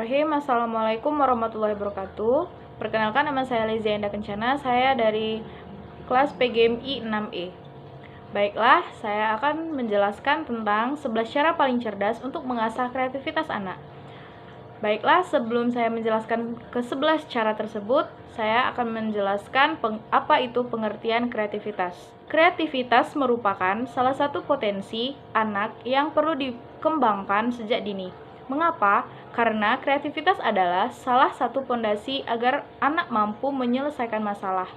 Bismillahirrahmanirrahim. Assalamualaikum warahmatullahi wabarakatuh. Perkenalkan, nama saya Lizia Indah Kencana. Saya dari kelas PGMI 6E. Baiklah, saya akan menjelaskan tentang 11 cara paling cerdas untuk mengasah kreativitas anak. Baiklah, sebelum saya menjelaskan ke-11 cara tersebut, saya akan menjelaskan apa itu pengertian kreativitas. Kreativitas merupakan salah satu potensi anak yang perlu dikembangkan sejak dini. Mengapa? Karena kreativitas adalah salah satu fondasi agar anak mampu menyelesaikan masalah,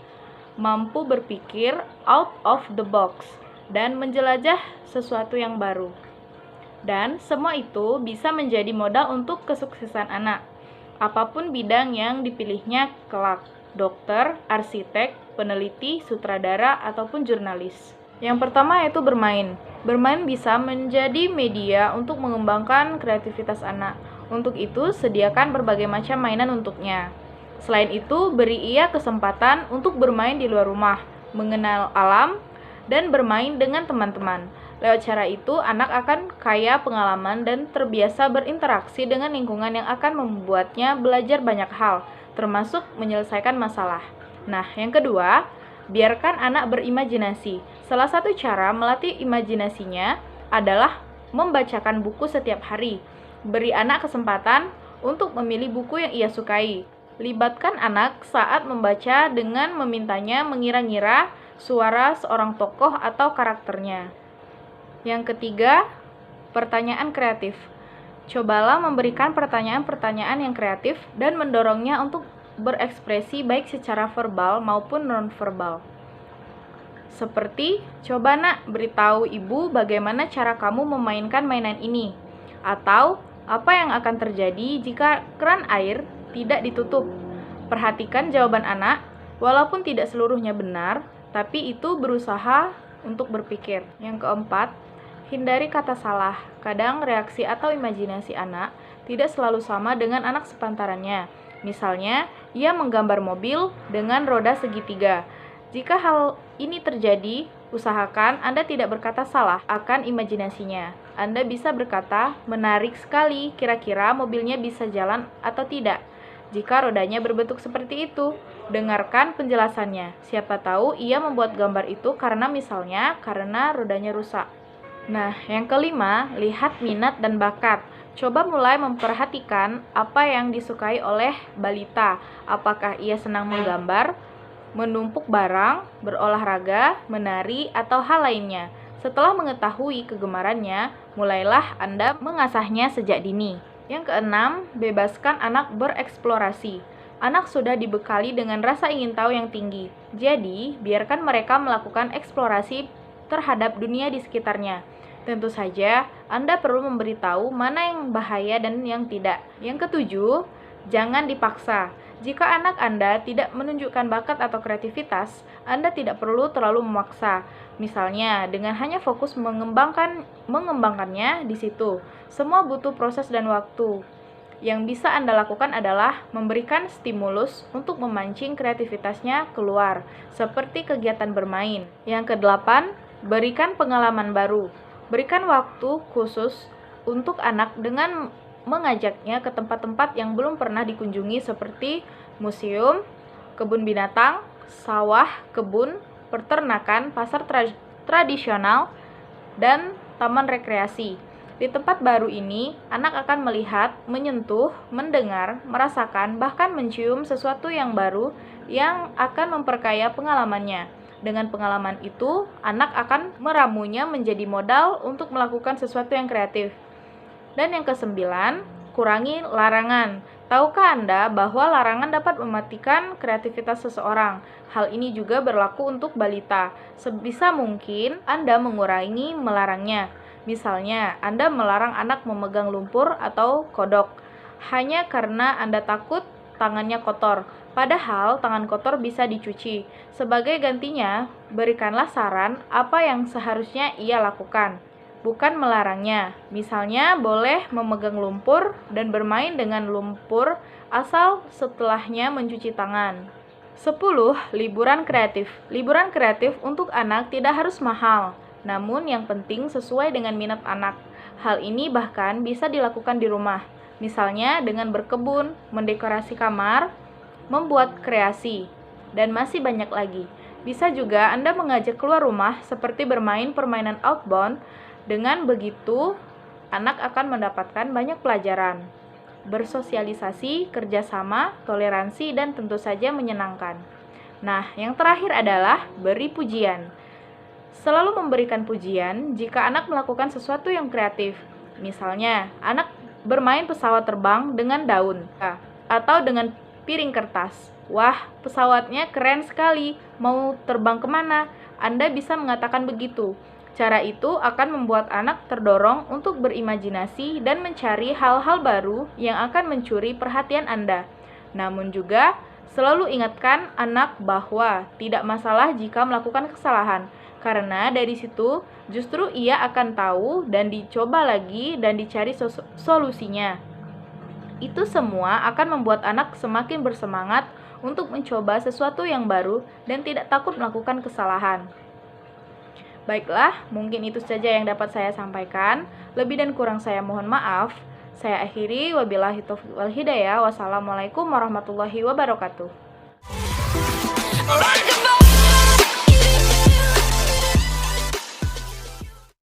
mampu berpikir out of the box, dan menjelajah sesuatu yang baru. Dan semua itu bisa menjadi modal untuk kesuksesan anak, apapun bidang yang dipilihnya kelak, dokter, arsitek, peneliti, sutradara, ataupun jurnalis. Yang pertama yaitu bermain. Bermain bisa menjadi media untuk mengembangkan kreativitas anak. Untuk itu, sediakan berbagai macam mainan untuknya. Selain itu, beri ia kesempatan untuk bermain di luar rumah, mengenal alam, dan bermain dengan teman-teman. Lewat cara itu, anak akan kaya pengalaman dan terbiasa berinteraksi dengan lingkungan yang akan membuatnya belajar banyak hal, termasuk menyelesaikan masalah. Nah, yang kedua, biarkan anak berimajinasi. Salah satu cara melatih imajinasinya adalah membacakan buku setiap hari. Beri anak kesempatan untuk memilih buku yang ia sukai. Libatkan anak saat membaca dengan memintanya mengira-ngira suara seorang tokoh atau karakternya. Yang ketiga, pertanyaan kreatif. Cobalah memberikan pertanyaan-pertanyaan yang kreatif dan mendorongnya untuk berekspresi baik secara verbal maupun non-verbal. Seperti, coba nak, beritahu ibu bagaimana cara kamu memainkan mainan ini. Atau, apa yang akan terjadi jika keran air tidak ditutup. Perhatikan jawaban anak, walaupun tidak seluruhnya benar, tapi itu berusaha untuk berpikir. Yang keempat, hindari kata salah. Kadang reaksi atau imajinasi anak tidak selalu sama dengan anak sepantarannya. Misalnya, ia menggambar mobil dengan roda segitiga. Jika hal ini terjadi, usahakan Anda tidak berkata salah akan imajinasinya. Anda bisa berkata, menarik sekali, kira-kira mobilnya bisa jalan atau tidak. Jika rodanya berbentuk seperti itu, dengarkan penjelasannya. Siapa tahu ia membuat gambar itu karena karena rodanya rusak. Nah, yang kelima, lihat minat dan bakat. Coba mulai memperhatikan apa yang disukai oleh balita. Apakah ia senang menggambar, menumpuk barang, berolahraga, menari, atau hal lainnya. Setelah mengetahui kegemarannya, mulailah Anda mengasahnya sejak dini. Yang keenam, bebaskan anak bereksplorasi. Anak sudah dibekali dengan rasa ingin tahu yang tinggi. Jadi, biarkan mereka melakukan eksplorasi terhadap dunia di sekitarnya. Tentu saja, Anda perlu memberitahu mana yang bahaya dan yang tidak. Yang ketujuh, jangan dipaksa. Jika anak Anda tidak menunjukkan bakat atau kreativitas, Anda tidak perlu terlalu memaksa. Misalnya, dengan hanya fokus mengembangkannya di situ. Semua butuh proses dan waktu. Yang bisa Anda lakukan adalah memberikan stimulus untuk memancing kreativitasnya keluar, seperti kegiatan bermain. Yang kedelapan, berikan pengalaman baru. Berikan waktu khusus untuk anak dengan mengajaknya ke tempat-tempat yang belum pernah dikunjungi seperti museum, kebun binatang, sawah, kebun, peternakan, pasar tradisional, dan taman rekreasi. Di tempat baru ini, anak akan melihat, menyentuh, mendengar, merasakan, bahkan mencium sesuatu yang baru yang akan memperkaya pengalamannya. Dengan pengalaman itu, anak akan meramunya menjadi modal untuk melakukan sesuatu yang kreatif. Dan yang kesembilan, kurangi larangan. Tahukah Anda bahwa larangan dapat mematikan kreativitas seseorang? Hal ini juga berlaku untuk balita. Sebisa mungkin Anda mengurangi melarangnya. Misalnya, Anda melarang anak memegang lumpur atau kodok hanya karena Anda takut tangannya kotor. Padahal tangan kotor bisa dicuci. Sebagai gantinya, berikanlah saran apa yang seharusnya ia lakukan, bukan melarangnya. Misalnya, boleh memegang lumpur dan bermain dengan lumpur asal setelahnya mencuci tangan. 10. Liburan kreatif. Liburan kreatif untuk anak tidak harus mahal, namun yang penting sesuai dengan minat anak. Hal ini bahkan bisa dilakukan di rumah. Misalnya dengan berkebun, mendekorasi kamar, membuat kreasi, dan masih banyak lagi. Bisa juga Anda mengajak keluar rumah seperti bermain permainan outbound. Dengan begitu, anak akan mendapatkan banyak pelajaran, bersosialisasi, kerjasama, toleransi, dan tentu saja menyenangkan. Nah, yang terakhir adalah beri pujian. Selalu memberikan pujian jika anak melakukan sesuatu yang kreatif. Misalnya, anak bermain pesawat terbang dengan daun atau dengan piring kertas. Wah, pesawatnya keren sekali, mau terbang kemana? Anda bisa mengatakan begitu. Cara itu akan membuat anak terdorong untuk berimajinasi dan mencari hal-hal baru yang akan mencuri perhatian Anda. Namun juga, selalu ingatkan anak bahwa tidak masalah jika melakukan kesalahan, karena dari situ justru ia akan tahu dan dicoba lagi dan dicari solusinya. Itu semua akan membuat anak semakin bersemangat untuk mencoba sesuatu yang baru dan tidak takut melakukan kesalahan. Baiklah, mungkin itu saja yang dapat saya sampaikan. Lebih dan kurang saya mohon maaf. Saya akhiri, wabillahi taufiq wal hidayah. Wassalamualaikum warahmatullahi wabarakatuh.